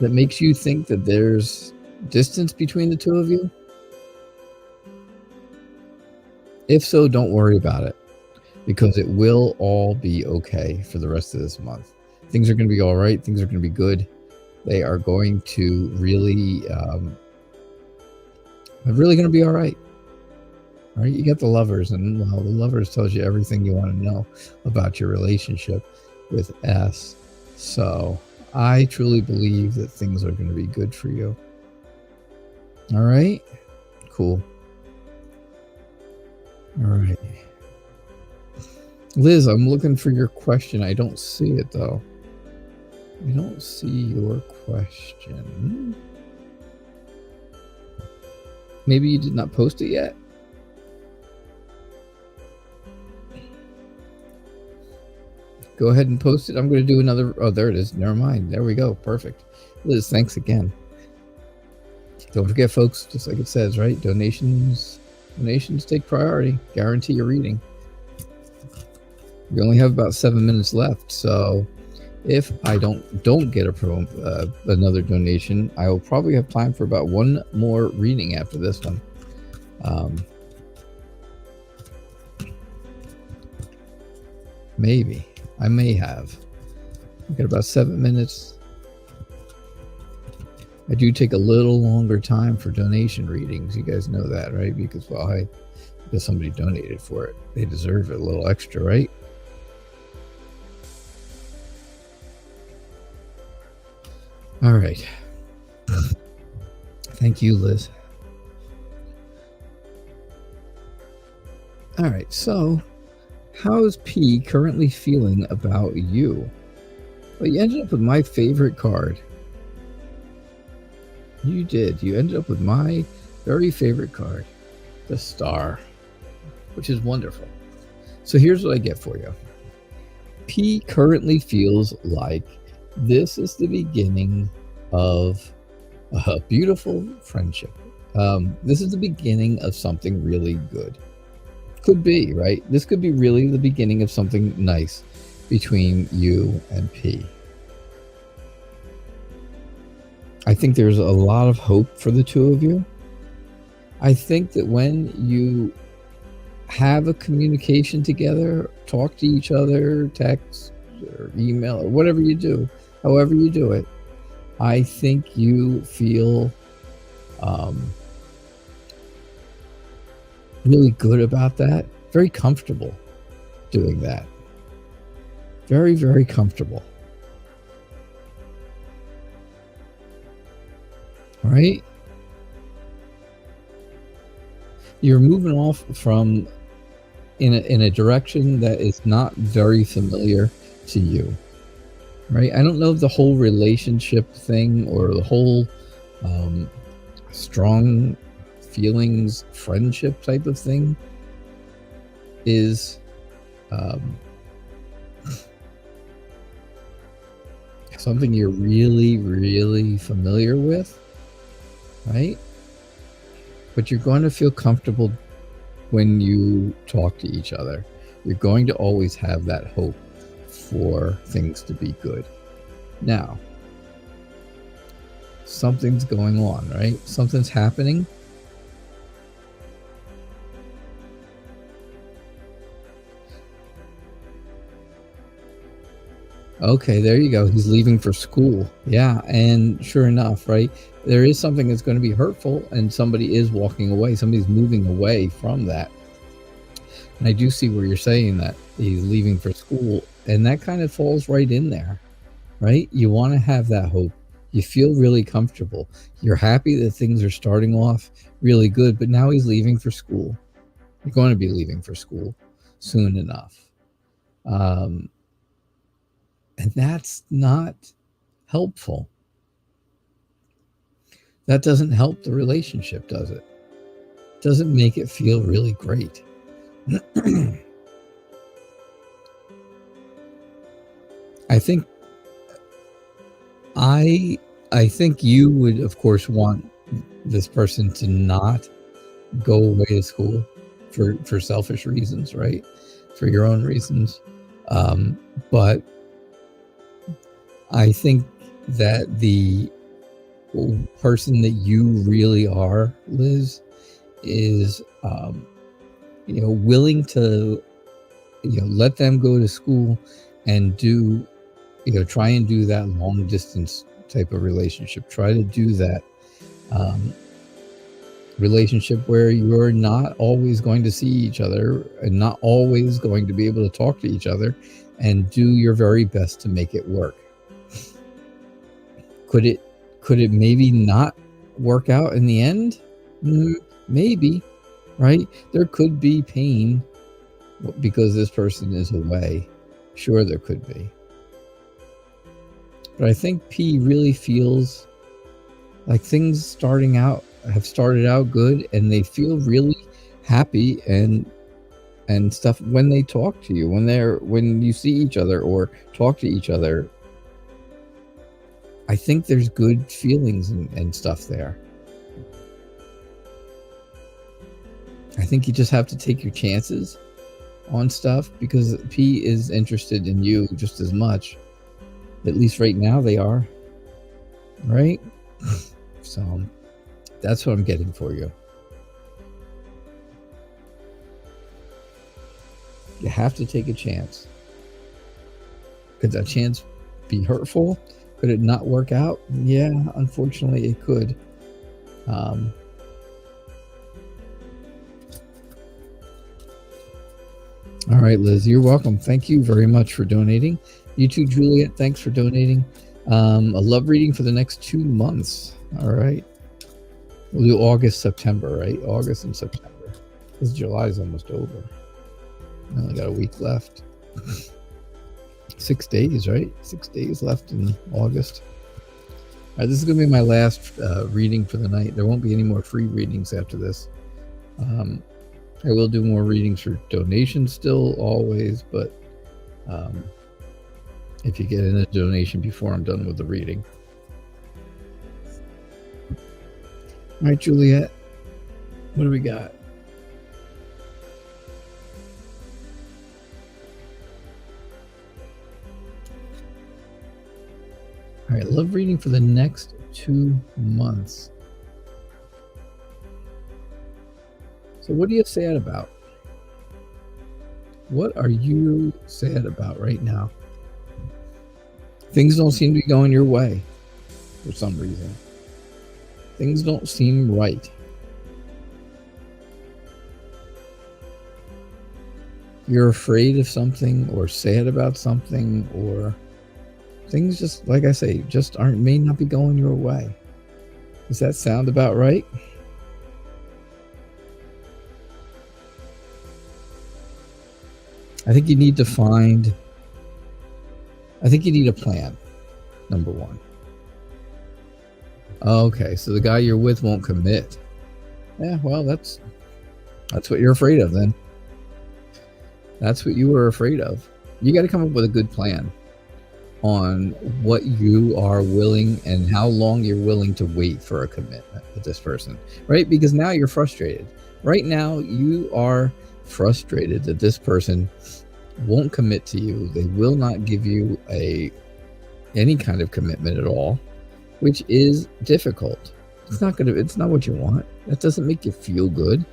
that makes you think that there's distance between the two of you? If so, don't worry about it because it will all be okay for the rest of this month. Things are going to be all right. Things are going to be good. They are going to really, going to be all right. All right, you get the Lovers, and well, the Lovers tells you everything you want to know about your relationship with S. So I truly believe that things are going to be good for you. All right, cool. All right, Liz, I'm looking for your question. I don't see it though. I don't see your question. Maybe you did not post it yet. Go ahead and post it. I'm going to do another. Oh, there it is. Never mind. There we go. Perfect. Liz, thanks again. Don't forget, folks, just like it says, right? Donations take priority. Guarantee your reading. We only have about 7 minutes left, so If I don't get another donation, I will probably have time for about one more reading after this one. Maybe. I may have. I've got about 7 minutes. I do take a little longer time for donation readings. You guys know that, right? Because, well, because somebody donated for it. They deserve it a little extra, right? All right. Thank you, Liz. All right, so how's P currently feeling about you? Well, you ended up with my favorite card. You did. You ended up with my very favorite card, the Star, which is wonderful. So here's what I get for you. P currently feels like this is the beginning of a beautiful friendship. This is the beginning of something really good. Could be, right? This could be really the beginning of something nice between you and P. I think there's a lot of hope for the two of you. I think that when you have a communication together, talk to each other, text or email or whatever you do, however you do it, I think you feel really good about that. Very comfortable doing that. Very, very comfortable. All right? You're moving off from in a direction that is not very familiar to you. Right? I don't know if the whole relationship thing or the whole strong feelings, friendship type of thing is something you're really, really familiar with, right? But you're going to feel comfortable when you talk to each other. You're going to always have that hope for things to be good. Now, something's going on, right? Something's happening. Okay, there you go. He's leaving for school. Yeah, and sure enough, right? There is something that's going to be hurtful, and somebody is walking away. Somebody's moving away from that. And I do see where you're saying that he's leaving for school, and that kind of falls right in there, right? You want to have that hope. You feel really comfortable. You're happy that things are starting off really good, but now he's leaving for school. You're going to be leaving for school soon enough. And that's not helpful. That doesn't help the relationship, does it? Doesn't make it feel really great. I think you would, of course, want this person to not go away to school for selfish reasons, right? For your own reasons. But I think that the person that you really are, Liz, is willing to let them go to school and do try and do that long distance type of relationship. Try to do that relationship where you're not always going to see each other and not always going to be able to talk to each other, and do your very best to make it work. Could it maybe not work out in the end? Maybe, right? There could be pain because this person is away. Sure, there could be. But I think P really feels like things have started out good, and they feel really happy and stuff when they talk to you, when you see each other or talk to each other. I think there's good feelings and stuff there. I think you just have to take your chances on stuff, because P is interested in you just as much. At least right now they are. Right? So that's what I'm getting for you. You have to take a chance. Could that chance be hurtful? Could it not work out? Yeah, unfortunately it could. All right, Liz, you're welcome. Thank you very much for donating. You too, Juliet, thanks for donating. A love reading for the next 2 months. All right. We'll do August, September, right? August and September. Because July is almost over. I only got a week left. 6 days, right? 6 days left in August. All right, this is going to be my last reading for the night. There won't be any more free readings after this. I will do more readings for donations still, always, but if you get in a donation before I'm done with the reading. All right, Juliet, what do we got? All right, love reading for the next 2 months. So what are you sad about? What are you sad about right now? Things don't seem to be going your way for some reason. Things don't seem right. You're afraid of something or sad about something, or things just, like I say, just may not be going your way. Does that sound about right? I think you need a plan, number one. Okay, so the guy you're with won't commit. Yeah, well, that's what you're afraid of then. That's what you were afraid of. You got to come up with a good plan on what you are willing and how long you're willing to wait for a commitment with this person, right? Because now you're frustrated. Right now, you are frustrated that this person won't commit to you. They will not give you any kind of commitment at all, which is difficult. It's not what you want. That doesn't make you feel good.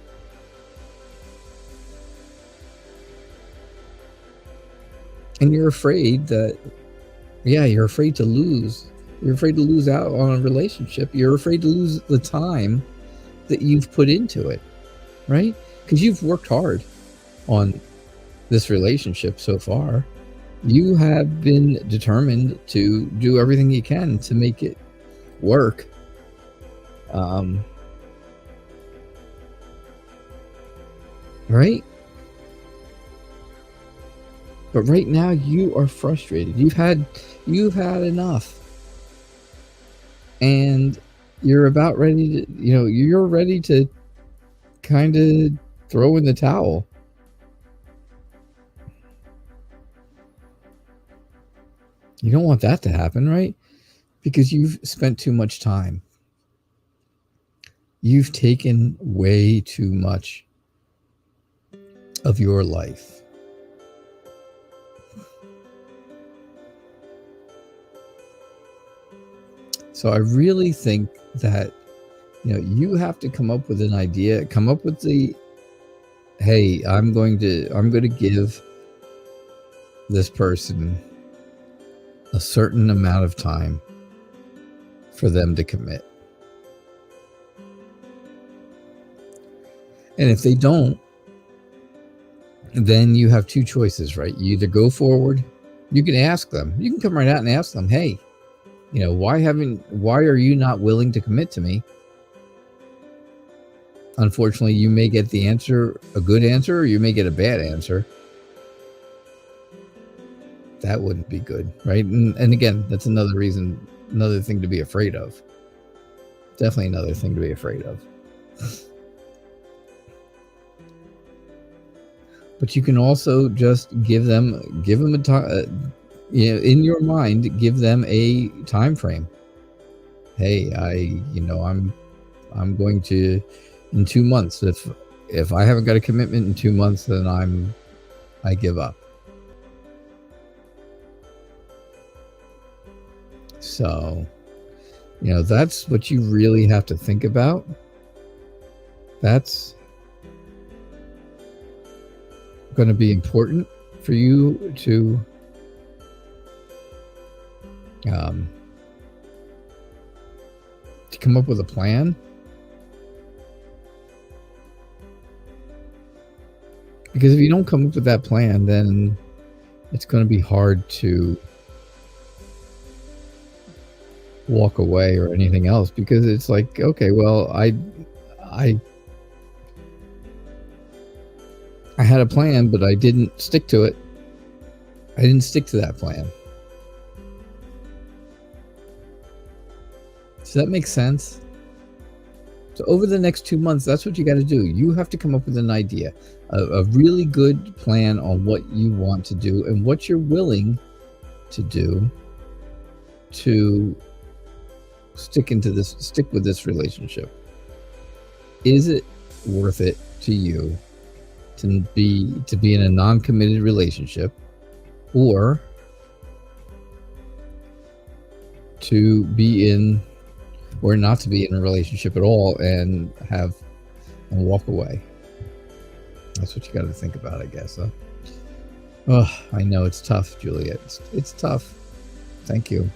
And you're afraid that, you're afraid to lose. You're afraid to lose out on a relationship. You're afraid to lose the time that you've put into it, right? Because you've worked hard on this relationship so far. You have been determined to do everything you can to make it work. Right? But right now you are frustrated. You've had enough. And you're about ready to, you're ready to kind of throw in the towel. You don't want that to happen, right? Because you've spent too much time. You've taken way too much of your life. So I really think that, you have to come up with an idea, come up with hey, I'm going to give this person a certain amount of time for them to commit. And if they don't, then you have two choices, right? You either go forward, you can ask them, you can come right out and ask them, hey, why are you not willing to commit to me? Unfortunately, you may get the answer, a good answer, or you may get a bad answer. That wouldn't be good, right? And again, that's another thing to be afraid of. Definitely another thing to be afraid of. But you can also just give them a time, in your mind, give them a time frame. Hey, I'm going to, in 2 months, if I haven't got a commitment in 2 months, then I give up. So, that's what you really have to think about. That's going to be important for you to come up with a plan. Because if you don't come up with that plan, then it's going to be hard to walk away or anything else, because it's like, okay, well, I had a plan, but I didn't stick to it. I didn't stick to that plan. Does that make sense? So over the next 2 months, that's what you got to do. You have to come up with an idea, a really good plan on what you want to do and what you're willing to do to stick with this relationship. Is it worth it to you to be in a non-committed relationship, or to be in, or not to be in a relationship at all and walk away? That's what you got to think about, I guess. Oh, I know it's tough, Juliet. It's tough. Thank you.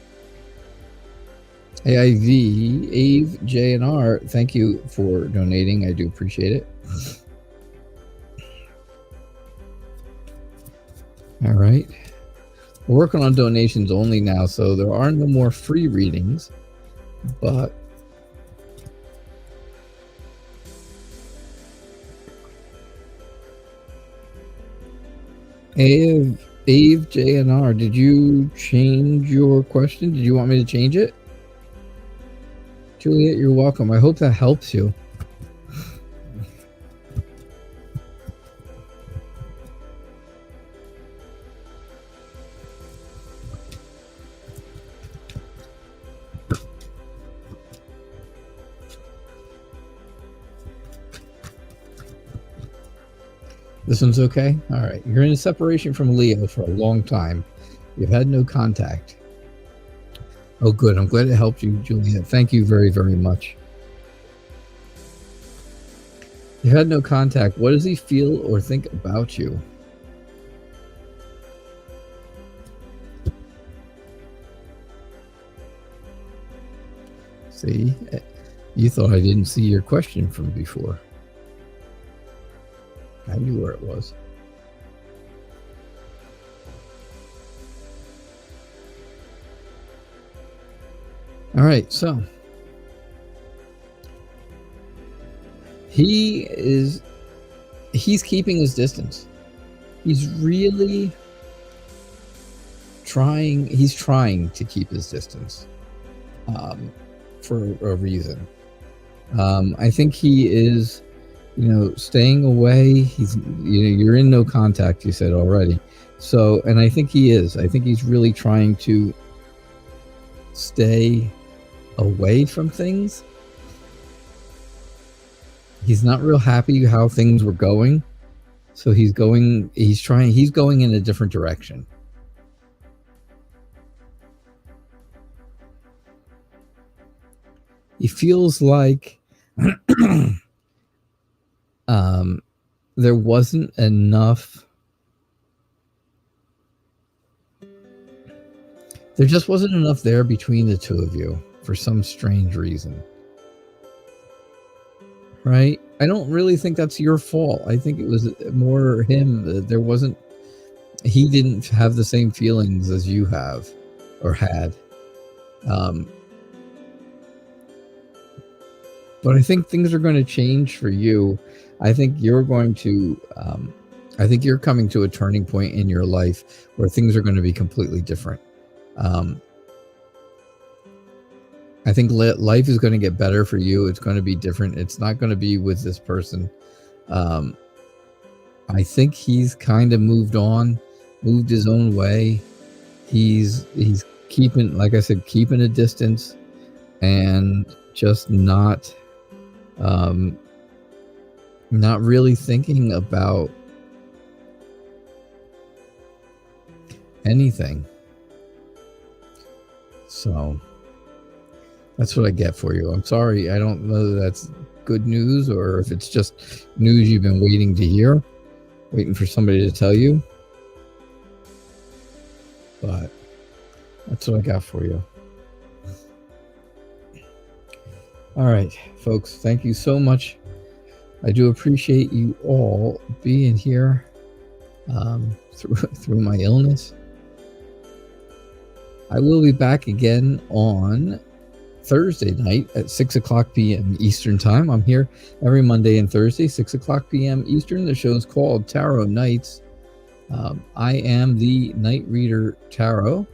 AIV, Ave, J, and R, thank you for donating. I do appreciate it. All right. We're working on donations only now, so there are no more free readings, but Ave, J, and R, did you change your question? Did you want me to change it? Juliet, you're welcome. I hope that helps you. This one's okay? All right. You're in a separation from Leo for a long time. You've had no contact. Oh, good. I'm glad it helped you, Juliet. Thank you very, very much. You had no contact. What does he feel or think about you? See, you thought I didn't see your question from before. I knew where it was. All right, so he's keeping his distance. He's really trying. He's trying to keep his distance for a reason. I think he is, staying away. He's, you're in no contact, you said already. So, and I think he is. I think he's really trying to stay away from things. He's not real happy how things were going. So he's going in a different direction. He feels like there wasn't enough. There just wasn't enough there between the two of you for some strange reason. Right? I don't really think that's your fault. I think it was more him. He didn't have the same feelings as you have or had. But I think things are going to change for you. I think you're going to, I think you're coming to a turning point in your life where things are going to be completely different. I think life is going to get better for you. It's going to be different. It's not going to be with this person. I think he's kind of moved his own way. He's keeping, like I said, keeping a distance and just not really thinking about anything. So that's what I get for you. I'm sorry. I don't know that that's good news or if it's just news you've been waiting to hear, waiting for somebody to tell you. But that's what I got for you. All right, folks, thank you so much. I do appreciate you all being here through my illness. I will be back again on Thursday night at 6 o'clock p.m. Eastern Time. I'm here every Monday and Thursday, 6 o'clock p.m. Eastern. The show is called Tarot Nights. I am the Night Reader Tarot,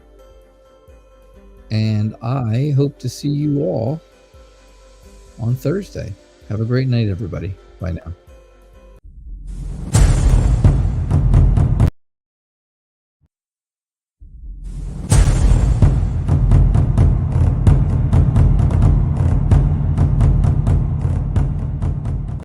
and I hope to see you all on Thursday. Have a great night, everybody. Bye now.